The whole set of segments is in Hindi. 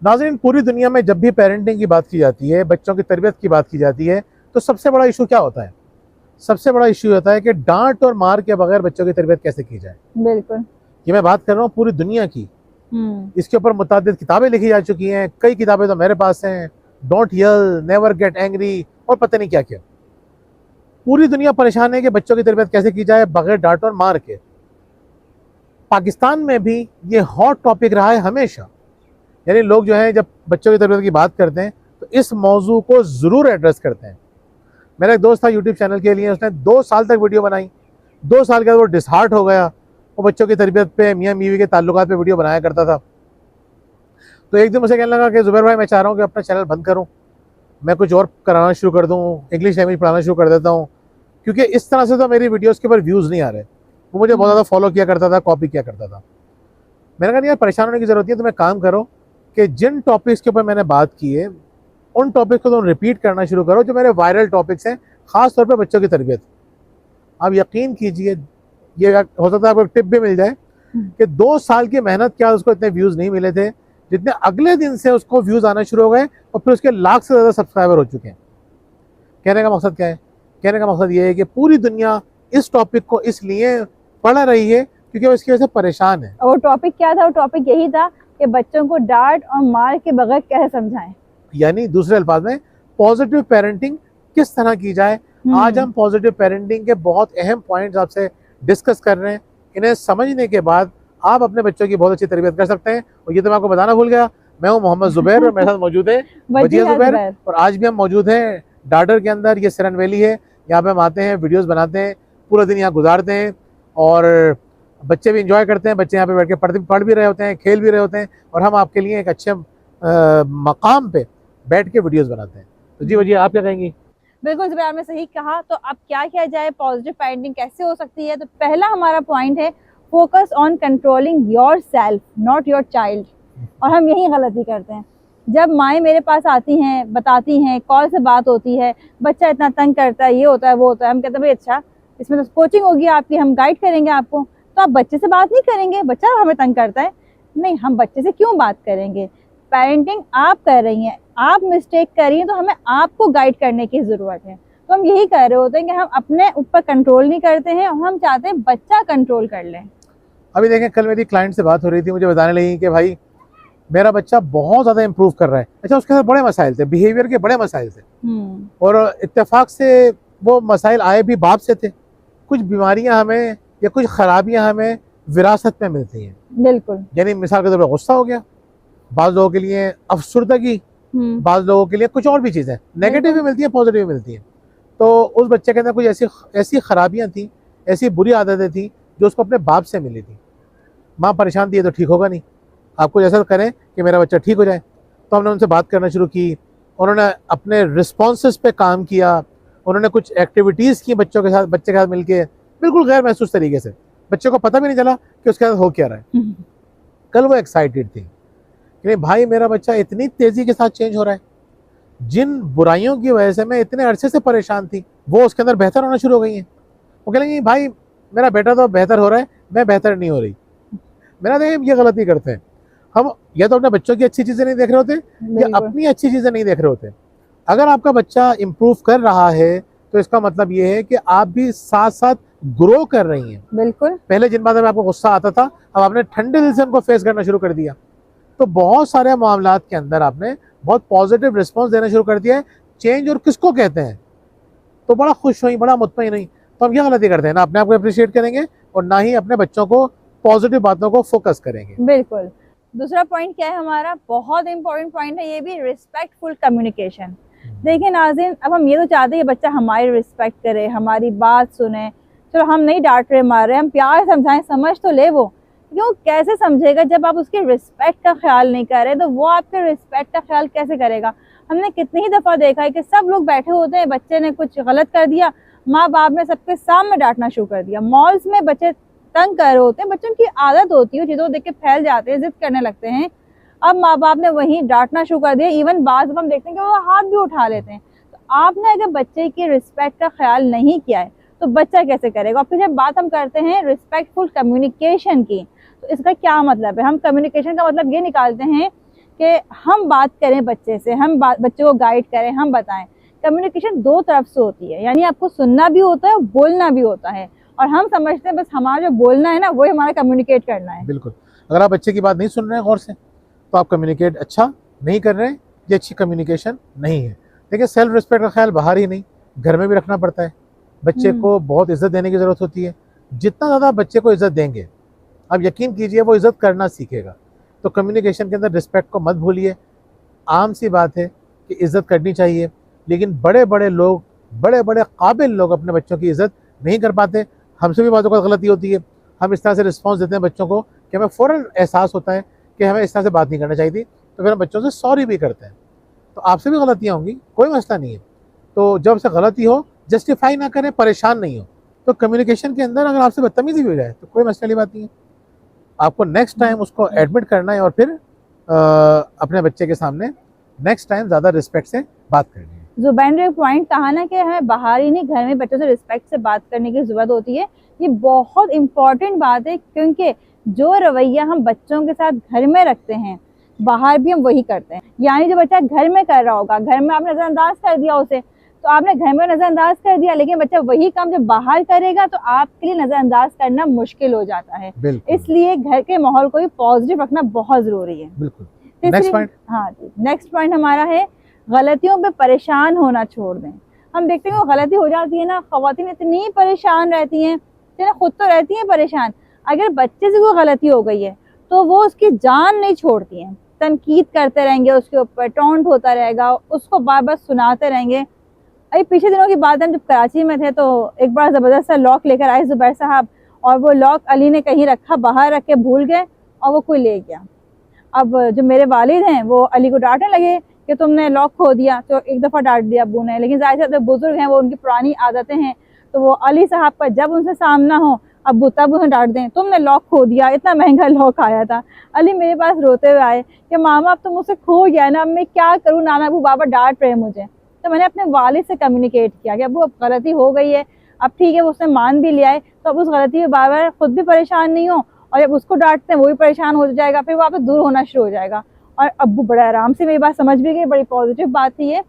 नाज़रीन, पूरी दुनिया में जब भी पेरेंटिंग की बात की जाती है, बच्चों की तरबियत की बात की जाती है, तो सबसे बड़ा इशू क्या होता है? सबसे बड़ा इशू होता है कि डांट और मार के बगैर बच्चों की तरबियत कैसे की जाए। बिल्कुल। ये मैं बात कर रहा हूँ पूरी दुनिया की। इसके ऊपर मुतादिद किताबें लिखी जा चुकी हैं, कई किताबें तो मेरे पास हैं, don't yell, never get angry और पता नहीं क्या क्या। पूरी दुनिया परेशान है कि बच्चों की तरबियत कैसे की जाए बगैर डांट और मार के। पाकिस्तान में भी ये हॉट टॉपिक रहा है हमेशा। यानी लोग जो है जब बच्चों की तरबियत की बात करते हैं तो इस मौजू को ज़रूर एड्रेस करते हैं। मेरा एक दोस्त था यूट्यूब चैनल के लिए, उसने 2 साल तक वीडियो बनाई। 2 साल के बाद वो डिसहार्ट हो गया। वो बच्चों की तरबियत पे, मियाँ बीवी के ताल्लुकात पे वीडियो बनाया करता था। तो एक दिन मुझे कहने लगा कि ज़ुबैर भाई, मैं चाह रहा हूँ कि अपना चैनल बंद करूँ, मैं कुछ और कराना शुरू कर दूँ, इंग्लिश लैंग्वेज पढ़ाना शुरू कर देता हूँ, क्योंकि इस तरह से तो मेरी वीडियोज़ के ऊपर व्यूज़ नहीं आ रहे। वो मुझे बहुत ज़्यादा फॉलो किया करता था, कॉपी किया करता था। मैंने कहा नहीं यार, परेशान होने की ज़रूरत नहीं है, तुम्हें काम करो कि जिन टॉपिक्स के ऊपर मैंने बात की है उन टॉपिक्स को तुम रिपीट करना शुरू करो, जो मेरे वायरल टॉपिक्स हैं, ख़ास तौर पे बच्चों की तरबियत। आप यकीन कीजिए, ये हो सकता है आपको टिप भी मिल जाए कि 2 साल की मेहनत क्या उसको इतने व्यूज़ नहीं मिले थे जितने अगले दिन से उसको व्यूज़ आना शुरू हो गए और फिर उसके लाख से ज़्यादा सब्सक्राइबर हो चुके हैं। कहने का मकसद क्या है? कहने का मकसद ये है कि पूरी दुनिया इस टॉपिक को इसलिए पढ़ रही है क्योंकि वो इसकी वजह से परेशान है। और वो टॉपिक क्या था? वो टॉपिक यही था कि बच्चों को डांट और मार के बगैर कैसे समझाएं। यानी दूसरे अल्फाज में पॉजिटिव पेरेंटिंग किस तरह की जाए। आज हम पॉजिटिव पेरेंटिंग के बहुत अहम पॉइंट्स आपसे डिस्कस कर रहे हैं। इन्हें समझने के बाद आप अपने बच्चों की बहुत अच्छी तरबियत कर सकते हैं। और ये तो मैं आपको बताना भूल गया, मैं हूँ मोहम्मद ज़ुबैर और मेरे साथ मौजूद है वजिया ज़ुबैर। और आज भी हम मौजूद हैं डाडर के अंदर। ये सिरन वैली है, यहाँ पे हम आते हैं, वीडियोस बनाते हैं, पूरा दिन यहाँ गुजारते हैं और बच्चे भी इंजॉय करते हैं। बच्चे यहाँ पे बैठ के पढ़ भी रहे होते हैं, खेल भी रहे होते हैं और हम आपके लिए एक अच्छे मकाम पे बैठ के वीडियोस बनाते हैं। तो जी वजिया, आप क्या कहेंगी? बिल्कुल ज़ुबैर, आपने सही कहा। तो अब क्या किया जाए, पॉजिटिव पेरेंटिंग कैसे हो सकती है? तो पहला हमारा पॉइंट है focus on controlling your self not your child. और हम यही गलती करते हैं। जब माएँ मेरे पास आती हैं, बताती हैं, कॉल से बात होती है, बच्चा इतना तंग करता है, ये होता है, वो होता है, हम कहते हैं भाई अच्छा, इसमें तो कोचिंग होगी आपकी, हम गाइड करेंगे आपको, तो आप बच्चे से बात नहीं करेंगे? बच्चा हमें तंग करता है, नहीं, हम बच्चे से क्यों बात करेंगे? पेरेंटिंग आप कर रही हैं, आप मिस्टेक कर रही हैं, तो हमें आपको गाइड करने की ज़रूरत है। तो हम यही कर रहे होते हैं कि हम अपने ऊपर कंट्रोल नहीं करते हैं और हम चाहते हैं बच्चा कंट्रोल कर लें। अभी देखें, कल मेरी क्लाइंट से बात हो रही थी, मुझे बताने लगी कि भाई मेरा बच्चा बहुत ज़्यादा इम्प्रूव कर रहा है। अच्छा, उसके साथ बड़े मसाइल थे, बिहेवियर के बड़े मसाइल थे और इत्तेफाक से वो मसाइल आए भी बाप से थे। कुछ बीमारियां हमें या कुछ खराबियां हमें विरासत में मिलती हैं। बिल्कुल। यानी मिसाल के तौर पर गुस्सा हो गया, बाज़ लोगों के लिए अफसुर्दगी, बाज़ लोगों के लिए कुछ और भी चीज़ें नेगेटिव भी मिलती है, पॉजिटिव भी मिलती हैं। तो उस बच्चे के अंदर कुछ ऐसी खराबियाँ थी, ऐसी बुरी आदतें थी जो उसको अपने बाप से मिली थी। माँ परेशान थी, ये तो ठीक होगा नहीं, आपको जैसा करें कि मेरा बच्चा ठीक हो जाए। तो हमने उनसे बात करना शुरू की, उन्होंने अपने रिस्पॉन्सेस पे काम किया, उन्होंने कुछ एक्टिविटीज़ की बच्चे के साथ मिलके, बिल्कुल गैर महसूस तरीके से। बच्चे को पता भी नहीं चला कि उसके साथ हो क्या रहा है। कल वो एक्साइटेड थी कि भाई मेरा बच्चा इतनी तेज़ी के साथ चेंज हो रहा है, जिन बुराइयों की वजह से मैं इतने अरसे से परेशान थी वो उसके अंदर बेहतर होना शुरू हो गई हैं। वो कह लेंगे भाई मेरा बेटा तो बेहतर हो रहा है, मैं बेहतर नहीं हो रही। मेरा देखिए, ये गलती करते हैं हम, या तो अपने बच्चों की अच्छी चीज़ें नहीं देख रहे होते या अपनी अच्छी चीज़ें नहीं देख रहे होते। अगर आपका बच्चा इम्प्रूव कर रहा है तो इसका मतलब ये है कि आप भी साथ साथ ग्रो कर रही हैं। बिल्कुल। पहले जिन बातों में आपको गुस्सा आता था, अब आपने ठंडे दिल से उनको फेस करना शुरू कर दिया। तो बहुत सारे मामलात के अंदर आपने बहुत पॉजिटिव रिस्पॉन्स देना शुरू कर दिया है। चेंज और किसको कहते हैं? तो बड़ा खुश हुई, बड़ा मुतमईन हुई। तो हम यह गलती करते हैं, ना अपने आप को अप्रिशिएट करेंगे और ना ही अपने बच्चों को पॉजिटिव बातों को फोकस करेंगे। बिल्कुल। दूसरा पॉइंट क्या है हमारा, बहुत इंपॉर्टेंट पॉइंट है ये भी, रिस्पेक्टफुल कम्युनिकेशन। देखिए नाज़रीन, अब हम ये तो चाहते हैं बच्चा हमारी रिस्पेक्ट करे, हमारी बात सुने। चलो हम नहीं डांट रहे, मार रहे, हम प्यार समझाएं, समझ तो ले। वो क्यों, कैसे समझेगा जब आप उसके रिस्पेक्ट का ख्याल नहीं कर रहे? तो वो आपके रिस्पेक्ट का ख्याल कैसे करेगा? हमने कितनी ही दफ़ा देखा है कि सब लोग बैठे होते हैं, बच्चे ने कुछ गलत कर दिया, माँ बाप ने सबके सामने डांटना शुरू कर दिया। मॉल्स में बच्चे तंग कर रहे होते हैं, बच्चों की आदत होती है, चीज़ों को देख के फैल जाते हैं, जिद करने लगते हैं। अब माँ बाप ने वहीं डांटना शुरू कर दिया। इवन बात हम देखते हैं कि वो हाथ भी उठा लेते हैं। तो आपने अगर बच्चे की रिस्पेक्ट का ख्याल नहीं किया है तो बच्चा कैसे करेगा? और फिर जब बात हम करते हैं रिस्पेक्टफुल कम्युनिकेशन की, तो इसका क्या मतलब है? हम कम्युनिकेशन का मतलब ये निकालते हैं कि हम बात करें बच्चे से, बच्चे को गाइड करें, हम बताएं। कम्युनिकेशन दो तरफ से होती है, यानी आपको सुनना भी होता है, बोलना भी होता है, और हम समझते हैं बस हमारा जो बोलना है ना वही हमारा कम्युनिकेट करना है। बिल्कुल। अगर आप बच्चे की बात नहीं सुन रहे हैं गौर से, तो आप कम्युनिकेट अच्छा नहीं कर रहे हैं, ये अच्छी कम्युनिकेशन नहीं है। देखिए, सेल्फ रिस्पेक्ट का ख्याल बाहर ही नहीं, घर में भी रखना पड़ता है। बच्चे को बहुत इज्जत देने की ज़रूरत होती है। जितना ज़्यादा बच्चे को इज्जत देंगे, आप यकीन कीजिए वो इज्जत करना सीखेगा। तो कम्युनिकेशन के अंदर रिस्पेक्ट को मत भूलिए। आम सी बात है कि इज्जत करनी चाहिए, लेकिन बड़े बड़े लोग, बड़े बड़े काबिल लोग अपने बच्चों की इज्जत नहीं कर पाते। हमसे भी बातों का गलती होती है, हम इस तरह से रिस्पॉन्स देते हैं बच्चों को कि हमें फ़ौरन एहसास होता है कि हमें इस तरह से बात नहीं करना चाहिए थी, तो फिर हम बच्चों से सॉरी भी करते हैं। तो आपसे भी गलतियाँ होंगी, कोई मसला नहीं है। तो जब से गलती हो, जस्टिफाई ना करें, परेशान नहीं हो। तो कम्युनिकेशन के अंदर अगर आपसे बदतमीजी भी हो जाए तो कोई मसले वाली बात नहीं है। आपको नेक्स्ट टाइम उसको एडमिट करना है और फिर अपने बच्चे के सामने नेक्स्ट टाइम ज़्यादा रिस्पेक्ट से बात करनी है। जुबैन ने पॉइंट कहा ना कि हमें बाहर ही नहीं, घर में बच्चों से रिस्पेक्ट से बात करने की जरूरत होती है। ये बहुत इंपॉर्टेंट बात है, क्योंकि जो रवैया हम बच्चों के साथ घर में रखते हैं, बाहर भी हम वही करते हैं। यानी जो बच्चा घर में कर रहा होगा, घर में आपने नजरअंदाज कर दिया उसे, तो आपने घर में नजरअंदाज कर दिया, लेकिन बच्चा वही काम जब बाहर करेगा तो आपके लिए नजरअंदाज करना मुश्किल हो जाता है। इसलिए घर के माहौल को भी पॉजिटिव रखना बहुत जरूरी है। बिल्कुल। नेक्स्ट पॉइंट, हाँ जी, नेक्स्ट पॉइंट हमारा है गलतियों पे परेशान होना छोड़ दें। हम देखते हैं वो गलती हो जाती है ना, खवातीन इतनी परेशान रहती हैं, खुद तो रहती हैं परेशान, अगर बच्चे से कोई गलती हो गई है तो वो उसकी जान नहीं छोड़ती हैं, तनकीद करते रहेंगे उसके ऊपर, टॉन्ट होता रहेगा, उसको बार बार सुनाते रहेंगे। अभी पिछले दिनों की बात है, हम जब कराची में थे तो एक बार जबरदस्त सा लॉक लेकर आए जुबैर साहब, और वो लॉक अली ने कहीं रखा, बाहर रख के भूल गए और वो कोई ले गया। अब जो मेरे वालिद हैं वो अली को डांटने लगे कि तुमने लॉक खो दिया, तो एक दफ़ा डांट दिया अब्बू ने, लेकिन जाहिर से बुजुर्ग हैं, वो उनकी पुरानी आदतें हैं, तो वो अली साहब का जब उनसे सामना हो अब्बू तब उन्हें डांट दें, तुमने लॉक खो दिया, इतना महंगा लॉक आया था। अली मेरे पास रोते हुए आए कि मामा अब तो मुझसे खो गया ना, अब मैं क्या करूँ, नाना अबू बाबा डांट रहे मुझे। तो मैंने अपने वालिद से कम्युनिकेट किया कि अबू अब गलती हो गई है, अब ठीक है, वो उसने मान भी लिया है, तो अब उस गलती में बार बार खुद भी परेशान नहीं हो, और जब उसको डांटते हैं वो भी परेशान हो जाएगा, फिर वो आपसे दूर होना शुरू हो जाएगा। और अब्बू बड़े आराम से मेरी बात समझ भी गई, बड़ी पॉजिटिव बात थी ये।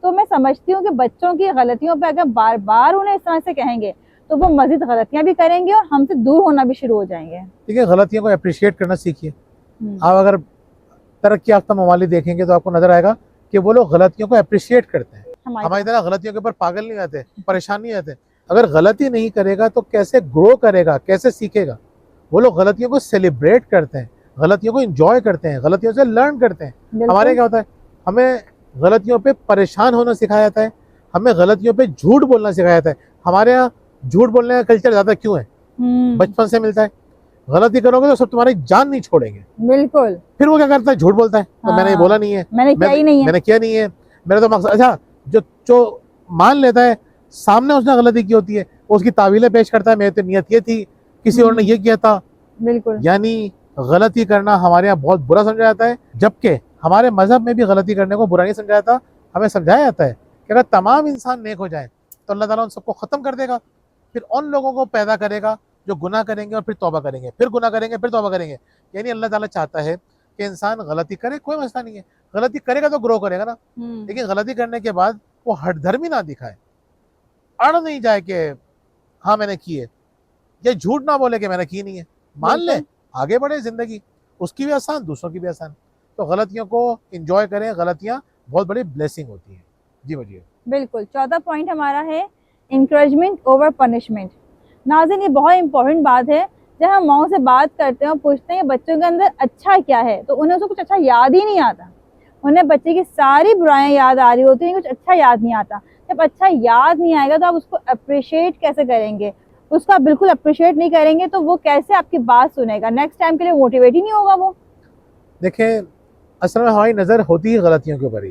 तो मैं समझती हूँ कि बच्चों की गलतियों पे अगर बार बार उन्हें इस तरह से कहेंगे तो वो मजीद गलतियां भी करेंगे और हमसे दूर होना भी शुरू हो जाएंगे। ठीक है, गलतियों को अप्रिशिएट करना सीखिए। आप अगर तरक्की याफ्ता ममालिक देखेंगे तो आपको नजर आएगा कि वो लोग गलतियों को अप्रिशिएट करते हैं। हमारी तरह गलतियों के ऊपर पागल नहीं आते, परेशान नहीं आते। अगर गलती नहीं करेगा तो कैसे ग्रो करेगा, कैसे सीखेगा? वो लोग गलतियों को सेलिब्रेट करते हैं, गलतियों को एंजॉय करते हैं, गलतियों से लर्न करते हैं। हमारे क्या होता है, हमें गलतियों पे परेशान होना सिखाया जाता है, हमें गलतियों पे झूठ बोलना सिखाया जाता है। हमारे यहाँ झूठ बोलने का कल्चर ज्यादा क्यों है? बचपन से मिलता है। गलती करोगे तो सब तुम्हारी जान नहीं छोड़ेंगे। बिल्कुल। फिर वो क्या करता है, झूठ बोलता है, तो मैंने ये बोला नहीं है, मैंने किया नहीं है, मेरा तो मकसद। अच्छा, जो मान लेता है सामने उसने गलती की होती है, वो उसकी तावीलें पेश करता है, मेरी तो नियत ये थी, किसी और ने ये किया था। बिल्कुल। यानी गलती करना हमारे यहाँ बहुत बुरा समझा जाता है, जबकि हमारे मजहब में भी गलती करने को बुरा नहीं समझा जाता। हमें समझाया जाता है कि अगर तमाम इंसान नेक हो जाए तो अल्लाह ताला उन सबको ख़त्म कर देगा, फिर उन लोगों को पैदा करेगा जो गुनाह करेंगे और फिर तौबा करेंगे, फिर गुनाह करेंगे, फिर तौबा करेंगे। यानी अल्लाह ताला चाहता है कि इंसान गलती करे, कोई मसला नहीं है, गलती करेगा तो ग्रो करेगा ना, लेकिन गलती करने के बाद वो हठधर्मी ना दिखाए, अड़ नहीं जाए कि हाँ मैंने की है, या झूठ ना बोले कि मैंने की नहीं है, मान ले, आगे बढ़े जिंदगी, उसकी भी आसान, दूसरों की भी आसान। तो गलतियों को एंजॉय करें, गलतियां बहुत बड़ी ब्लेसिंग होती है। जी बजिए। बिल्कुल। चौथा पॉइंट हमारा है इंकरेजमेंट ओवर पनिशमेंट। नाज़रीन, ये बहुत इंपॉर्टेंट बात है। जब हम माओ से बात करते हैं और पूछते हैं बच्चों के अंदर अच्छा क्या है, तो उन्हें उसको कुछ अच्छा याद ही नहीं आता। उन्हें बच्चे की सारी बुराइयां याद आ रही होती हैं, कुछ अच्छा याद नहीं आता। जब अच्छा याद नहीं आएगा तो आप उसको अप्रिशिएट कैसे करेंगे? उसको आप बिल्कुल अप्रिशिएट नहीं करेंगे तो वो कैसे आपकी बात सुनेगा? नेक्स्ट टाइम के लिए मोटिवेट ही नहीं होगा वो। देखें, असल में हमारी नजर होती है गलतियों के ऊपर ही,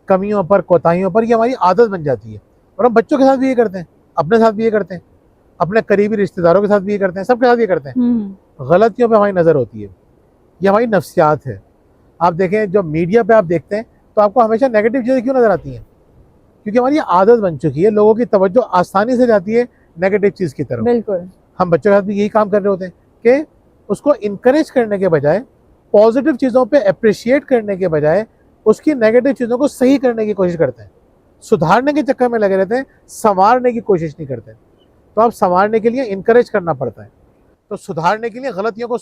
कमियों पर, कोताहियों पर, ये हमारी आदत बन जाती है। और हम बच्चों के साथ भी ये करते हैं, अपने साथ भी ये करते हैं, अपने करीबी रिश्तेदारों के साथ भी ये करते हैं, सबके साथ ये करते हैं। गलतियों पे हमारी नज़र होती है, ये हमारी नफ्सियात है। आप देखें, जो मीडिया पे आप देखते हैं तो आपको हमेशा नेगेटिव चीज़ें क्यों नज़र आती हैं? क्योंकि हमारी आदत बन चुकी है, लोगों की तवज्जो आसानी से जाती है नेगेटिव चीज़ की तरफ। बिल्कुल। हम बच्चों के साथ भी यही काम कर रहे होते हैं कि उसको इनकरेज करने के बजाय पॉजिटिव चीज़ों पे अप्रिशिएट करने के बजाय उसकी नेगेटिव चीज़ों को सही करने की कोशिश करते हैं, सुधारने के चक्कर में लगे रहते हैं, संवारने की कोशिश नहीं करते। तो आप संवारने के लिए इनकरेज करना पड़ता है, तो सुधारने के लिए गलतियों को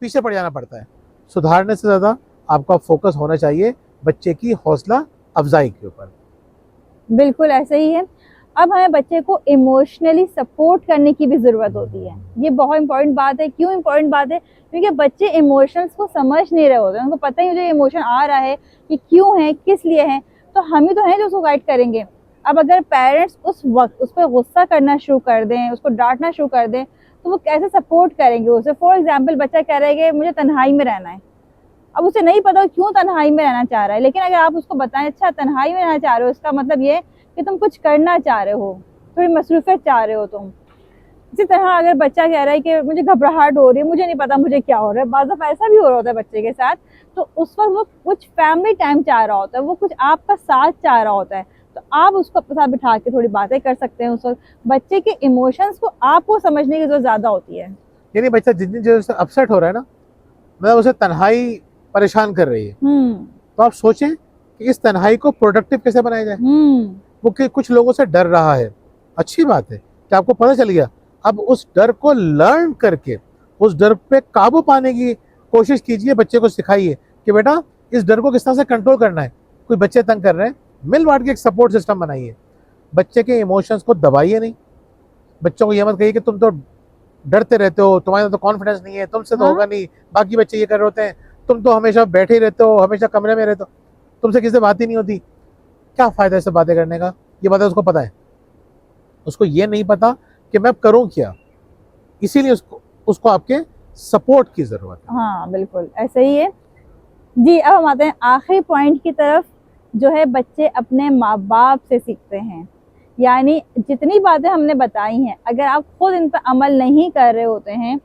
पीछे पड़ जाना पड़ता है। सुधारने से ज़्यादा आपका फोकस होना चाहिए बच्चे की हौसला अफजाई के ऊपर। बिल्कुल ऐसे ही है। अब हमें बच्चे को इमोशनली सपोर्ट करने की भी ज़रूरत होती है। ये बहुत इंपॉर्टेंट बात है। क्यों इंपॉर्टेंट बात है? क्योंकि बच्चे इमोशंस को समझ नहीं रहे होते हैं, उनको पता ही नहीं जो इमोशन आ रहा है कि क्यों है, किस लिए है, तो हम ही तो हैं जो उसको गाइड करेंगे। अब अगर पेरेंट्स उस वक्त उस पर गुस्सा करना शुरू कर दें, उसको डांटना शुरू कर दें, तो वो कैसे सपोर्ट करेंगे उसे? फॉर एग्जाम्पल, बच्चा कह रहा है कि मुझे तन्हाई में रहना है। अब उसे नहीं पता क्यों तन्हाई में रहना चाह रहा है, लेकिन अगर आप उसको बताएं, अच्छा तन्हाई में रहना चाह रहे हो, इसका मतलब ये कि तुम कुछ करना चाह रहे हो, थोड़ी मसरूफियत चाह रहे हो तुम। इसी तरह अगर बच्चा कह रहा है कि मुझे घबराहट हो रही है, मुझे नहीं पता मुझे क्या हो रहा है, बाज़ दफ़ा ऐसा भी हो रहा होता है बच्चे के साथ, तो उस वक्त वो कुछ फैमिली टाइम चाह रहा होता है, वो कुछ आपका साथ चाह रहा होता है, तो आप उसको अपने साथ बिठा के थोड़ी बातें कर सकते हैं। उस वक्त बच्चे के इमोशंस को आपको समझने की जरूरत ज़्यादा होती है। यानी बच्चा जिन जिन चीज़ों से अपसेट हो रहा है ना, मतलब उसे तन्हाई परेशान कर रही है, तो आप सोचें कि इस तन्हाई को प्रोडक्टिव कैसे बनाया जाए। वो कि कुछ लोगों से डर रहा है, अच्छी बात है कि आपको पता चल गया। अब उस डर को लर्न करके उस डर पे काबू पाने की कोशिश कीजिए, बच्चे को सिखाइए कि बेटा इस डर को किस तरह से कंट्रोल करना है। कोई बच्चे तंग कर रहे हैं, मिल बांट के एक सपोर्ट सिस्टम बनाइए। बच्चे के इमोशंस को दबाइए नहीं। बच्चों को ये मत कहिए कि तुम तो डरते रहते हो, तुम्हारे तो कॉन्फिडेंस नहीं है, तुमसे तो होगा नहीं, बाकी बच्चे ये कर रहे होते हैं, तुम तो हमेशा बैठे ही रहते हो, हमेशा कमरे में रहते हो, तुमसे किसी से बात ही नहीं होती। क्या फ़ायदा इससे बातें करने का? ये बातें उसको पता है, उसको ये नहीं पता कि मैं करूं क्या। इसीलिए उसको आपके सपोर्ट की ज़रूरत है। हाँ बिल्कुल ऐसे ही है जी। अब हम आते हैं आखिरी पॉइंट की तरफ, जो है बच्चे अपने माँ बाप से सीखते हैं। यानी जितनी बातें हमने बताई हैं, अगर आप खुद इन पर अमल नहीं कर रहे होते हैं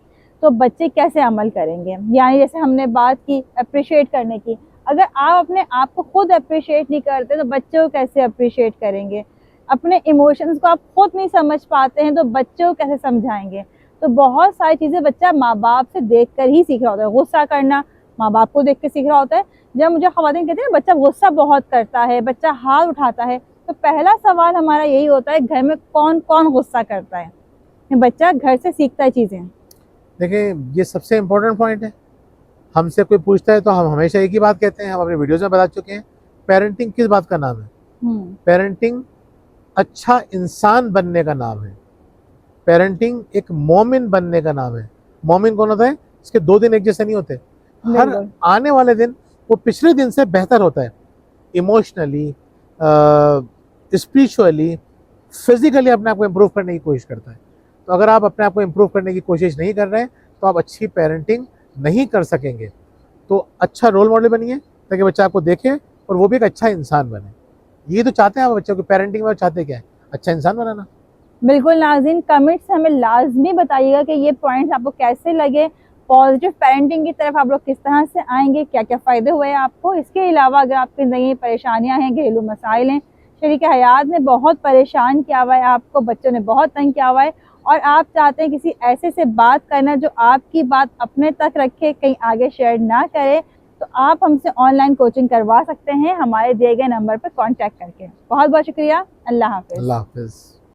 तो बच्चे कैसे अमल करेंगे? यानी जैसे हमने बात की अप्रिशिएट करने की, अगर आप अपने आप को खुद अप्रिशिएट नहीं करते तो बच्चों को कैसे अप्रिशिएट करेंगे? अपने इमोशंस को आप खुद नहीं समझ पाते हैं तो बच्चों को कैसे समझाएंगे? तो बहुत सारी चीज़ें बच्चा माँ बाप से देख कर ही सीख रहा होता है। गुस्सा करना माँ बाप को देख के सीख रहा होता है। जब मुझे ख़वातीन कहते हैं बच्चा गुस्सा बहुत करता है, बच्चा हाथ उठाता है, तो पहला सवाल हमारा यही होता है, घर में कौन कौन गुस्सा करता है? बच्चा घर से सीखता है चीज़ें। देखिए, ये सबसे इम्पोर्टेंट पॉइंट है। हमसे कोई पूछता है तो हम हमेशा एक ही बात कहते हैं, हम अपने वीडियोज़ में बता चुके हैं। पेरेंटिंग किस बात का नाम है? पेरेंटिंग अच्छा इंसान बनने का नाम है। पेरेंटिंग एक मोमिन बनने का नाम है। मोमिन कौन होता है? इसके 2 दिन एक जैसे नहीं होते। हर आने वाले दिन वो पिछले दिन से बेहतर होता है। इमोशनली, स्पिरिचुअली, फिजिकली अपने आप को इम्प्रूव करने की कोशिश करता है। तो अगर आप अपने आप को इम्प्रूव करने की कोशिश नहीं कर रहे हैं तो आप अच्छी पेरेंटिंग नहीं कर सकेंगे। तो अच्छा रोल मॉडल बनिए ताकि बच्चा आपको देखे और वो भी एक अच्छा इंसान बने। ये तो चाहते हैं आप बच्चों की पेरेंटिंग में, चाहते क्या है? अच्छा इंसान बनाना। बिल्कुल नाज़रीन, कमेंट से हमें लाजमी बताइएगा कि ये पॉइंट्स आपको कैसे लगे। पॉजिटिव पेरेंटिंग की तरफ आप लोग किस तरह से आएंगे, क्या क्या फ़ायदे हुए आपको। इसके अलावा अगर आपकी ज़िंदगी में परेशानियां हैं, घरेलू मसाइल हैं, शरीक हयात ने बहुत परेशान किया हुआ है आपको, बच्चों ने बहुत तंग किया हुआ है, और आप चाहते हैं किसी ऐसे से बात करना जो आपकी बात अपने तक रखे, कहीं आगे शेयर ना करे, तो आप हमसे ऑनलाइन कोचिंग करवा सकते हैं हमारे दिए गए नंबर पर कॉन्टैक्ट करके। बहुत बहुत शुक्रिया। अल्लाह हाफिज़। अल्लाह हाफिज़।